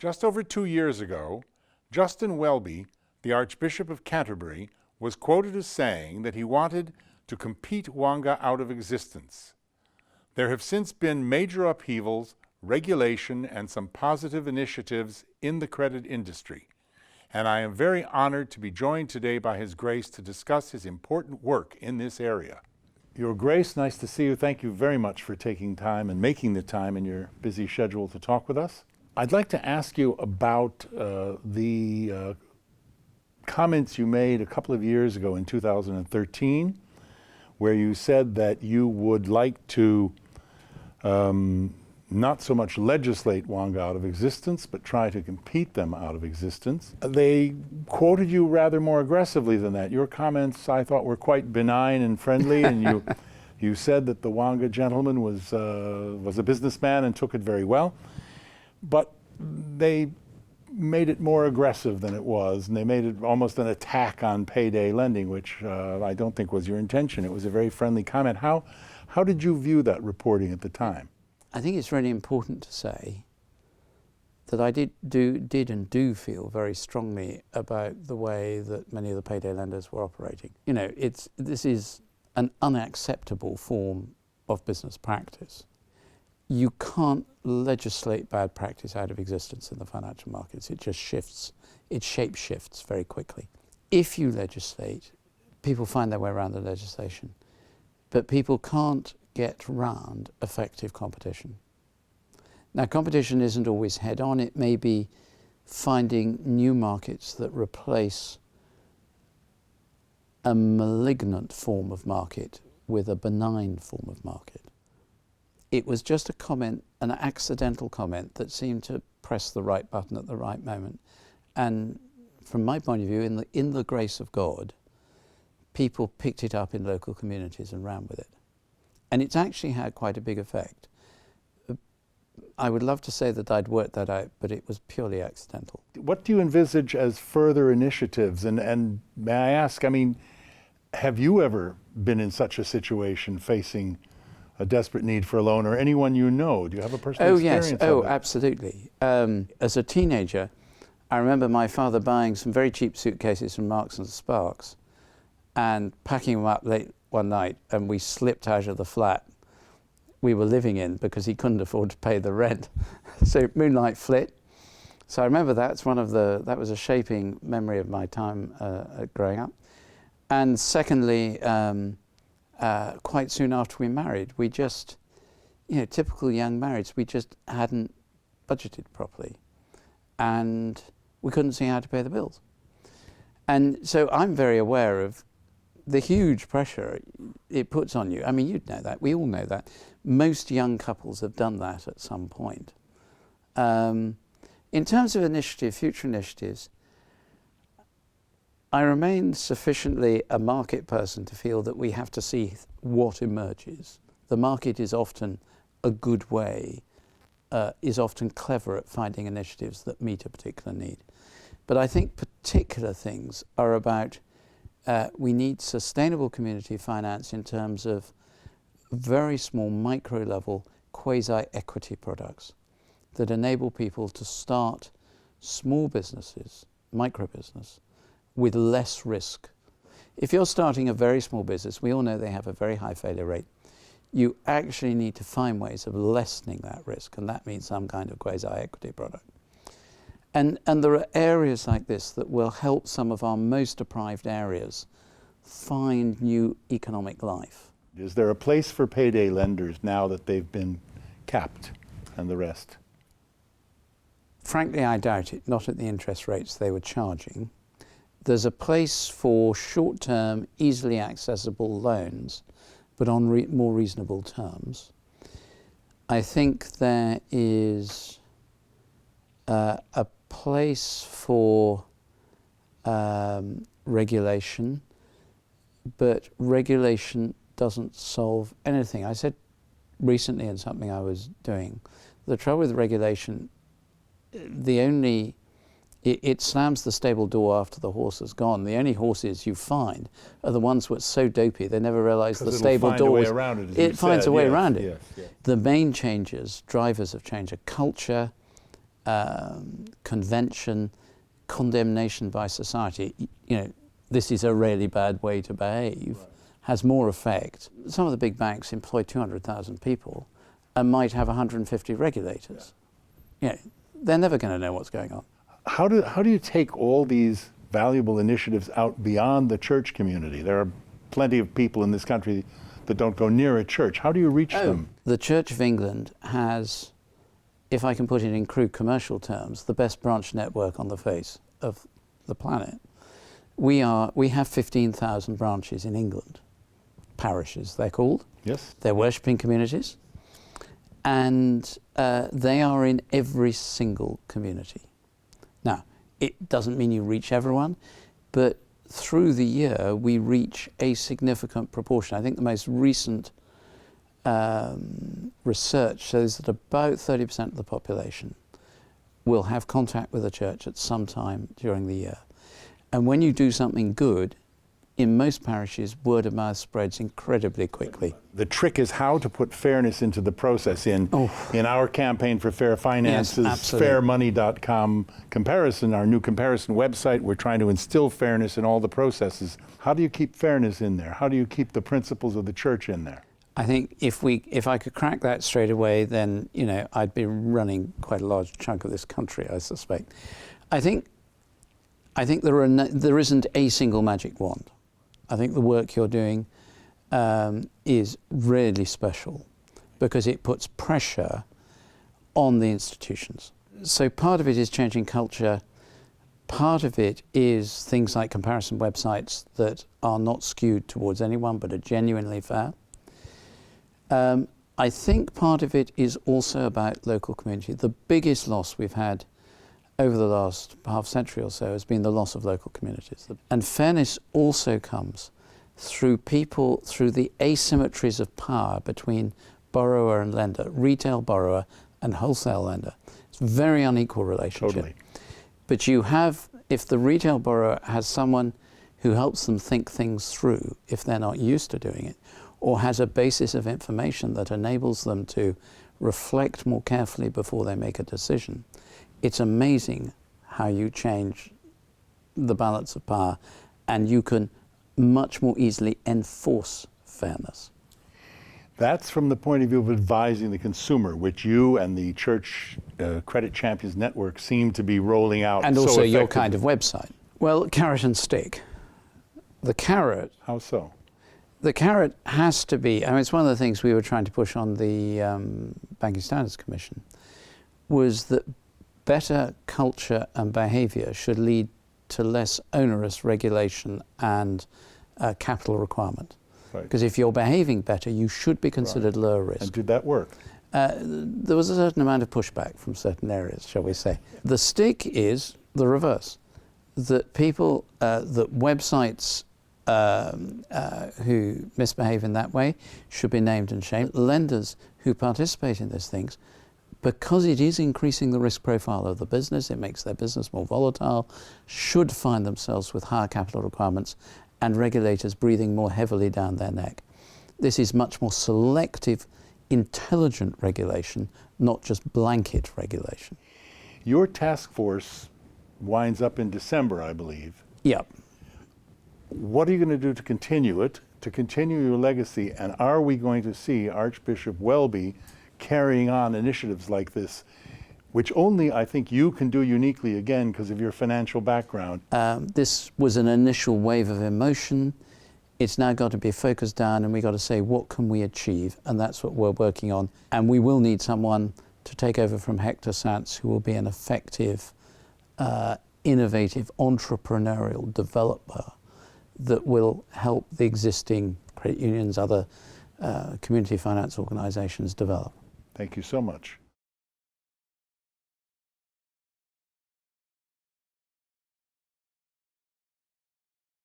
Just over 2 years ago, Justin Welby, the Archbishop of Canterbury, was quoted as saying that he wanted to compete Wonga out of existence. There have since been major upheavals, regulation, and some positive initiatives in the credit industry, and I am very honored to be joined today by His Grace to discuss his important work in this area. Your Grace, nice to see you. Thank you very much for taking time and making the time in your busy schedule to talk with us. I'd like to ask you about the comments you made a couple of years ago in 2013, where you said that you would like to not so much legislate Wonga out of existence, but try to compete them out of existence. They quoted you rather more aggressively than that. Your comments, I thought, were quite benign and friendly, and you said that the Wonga gentleman was a businessman and took it very well. But they made it more aggressive than it was, and they made it almost an attack on payday lending, which I don't think was your intention. It was a very friendly comment. How did you view that reporting at the time? I think it's really important to say that I did and do feel very strongly about the way that many of the payday lenders were operating. You know, this is an unacceptable form of business practice. You can't legislate bad practice out of existence in the financial markets. It just shifts, it shape shifts very quickly. If you legislate, people find their way around the legislation, but people can't get round effective competition. Now, competition isn't always head-on. It may be finding new markets that replace a malignant form of market with a benign form of market. It was just a comment, an accidental comment that seemed to press the right button at the right moment. And from my point of view, in the grace of God, people picked it up in local communities and ran with it. And it's actually had quite a big effect. I would love to say that I'd worked that out, but it was purely accidental. What do you envisage as further initiatives? And may I ask, I mean, have you ever been in such a situation facing a desperate need for a loan, or anyone you know? Do you have a personal experience of it? Oh, absolutely. As a teenager, I remember my father buying some very cheap suitcases from Marks and Sparks and packing them up late one night, and we slipped out of the flat we were living in because he couldn't afford to pay the rent. So moonlight flit. So I remember that was a shaping memory of my time growing up. And secondly, quite soon after we married, we just, typical young marrieds, we just hadn't budgeted properly, and we couldn't see how to pay the bills. And so I'm very aware of the huge pressure it puts on you. I mean, you'd know that. We all know that. Most young couples have done that at some point. In terms of future initiatives, I remain sufficiently a market person to feel that we have to see what emerges. The market is often a good way, is often clever at finding initiatives that meet a particular need. But I think particular things are about we need sustainable community finance in terms of very small micro-level quasi-equity products that enable people to start small businesses, micro-business, with less risk. If you're starting a very small business, we all know they have a very high failure rate. You actually need to find ways of lessening that risk, and that means some kind of quasi-equity product. And there are areas like this that will help some of our most deprived areas find new economic life. Is there a place for payday lenders now that they've been capped and the rest? Frankly, I doubt it, not at the interest rates they were charging. There's a place for short-term, easily accessible loans, but on more reasonable terms. I think there is a place for regulation, but regulation doesn't solve anything. I said recently in something I was doing, the trouble with regulation, it slams the stable door after the horse has gone. The only horses you find are the ones that's so dopey they never realise the stable door. It finds a way around it. Yes. The main changes, drivers of change, are culture, convention, condemnation by society, this is a really bad way to behave, has more effect. Some of the big banks employ 200,000 people and might have 150 regulators. They're never going to know what's going on. How do you take all these valuable initiatives out beyond the church community? There are plenty of people in this country that don't go near a church. How do you reach them? The Church of England has, if I can put it in crude commercial terms, the best branch network on the face of the planet. We have 15,000 branches in England, parishes they're called. Yes. They're worshipping communities, and they are in every single community. Now, it doesn't mean you reach everyone, but through the year we reach a significant proportion. I think the most recent research shows that about 30% of the population will have contact with the church at some time during the year. And when you do something good, in most parishes, word of mouth spreads incredibly quickly. The trick is how to put fairness into the process. In our campaign for fair finances, yes, fairmoney.com comparison, our new comparison website, we're trying to instill fairness in all the processes. How do you keep fairness in there? How do you keep the principles of the church in there? I think if I could crack that straight away, then I'd be running quite a large chunk of this country, I suspect. I think there isn't a single magic wand. I think the work you're doing is really special because it puts pressure on the institutions. So part of it is changing culture. Part of it is things like comparison websites that are not skewed towards anyone but are genuinely fair. I think part of it is also about local community. The biggest loss we've had over the last half century or so has been the loss of local communities. And fairness also comes through the asymmetries of power between borrower and lender, retail borrower and wholesale lender. It's a very unequal relationship. Totally. But if the retail borrower has someone who helps them think things through, if they're not used to doing it, or has a basis of information that enables them to reflect more carefully before they make a decision, it's amazing how you change the balance of power, and you can much more easily enforce fairness. That's from the point of view of advising the consumer, which you and the Church Credit Champions Network seem to be rolling out. And also your effectively. kind of website. Well, carrot and stick. The carrot. How so? The carrot has to be, it's one of the things we were trying to push on the Banking Standards Commission, was that better culture and behaviour should lead to less onerous regulation and capital requirement. Right. Because if you're behaving better, you should be considered lower risk. And did that work? There was a certain amount of pushback from certain areas, shall we say. The stick is the reverse, that people, that websites who misbehave in that way should be named and shamed. Lenders who participate in these things, because it is increasing the risk profile of the business, it makes their business more volatile, should find themselves with higher capital requirements and regulators breathing more heavily down their neck. This is much more selective, intelligent regulation, not just blanket regulation. Your task force winds up in December, I believe. Yep. What are you going to do to continue it, to continue your legacy, and are we going to see Archbishop Welby carrying on initiatives like this, which only I think you can do uniquely, again, because of your financial background? This was an initial wave of emotion. It's now got to be focused down, and we've got to say, what can we achieve? And that's what we're working on. And we will need someone to take over from Hector Sants, who will be an effective, innovative, entrepreneurial developer that will help the existing credit unions, other community finance organizations develop. Thank you so much.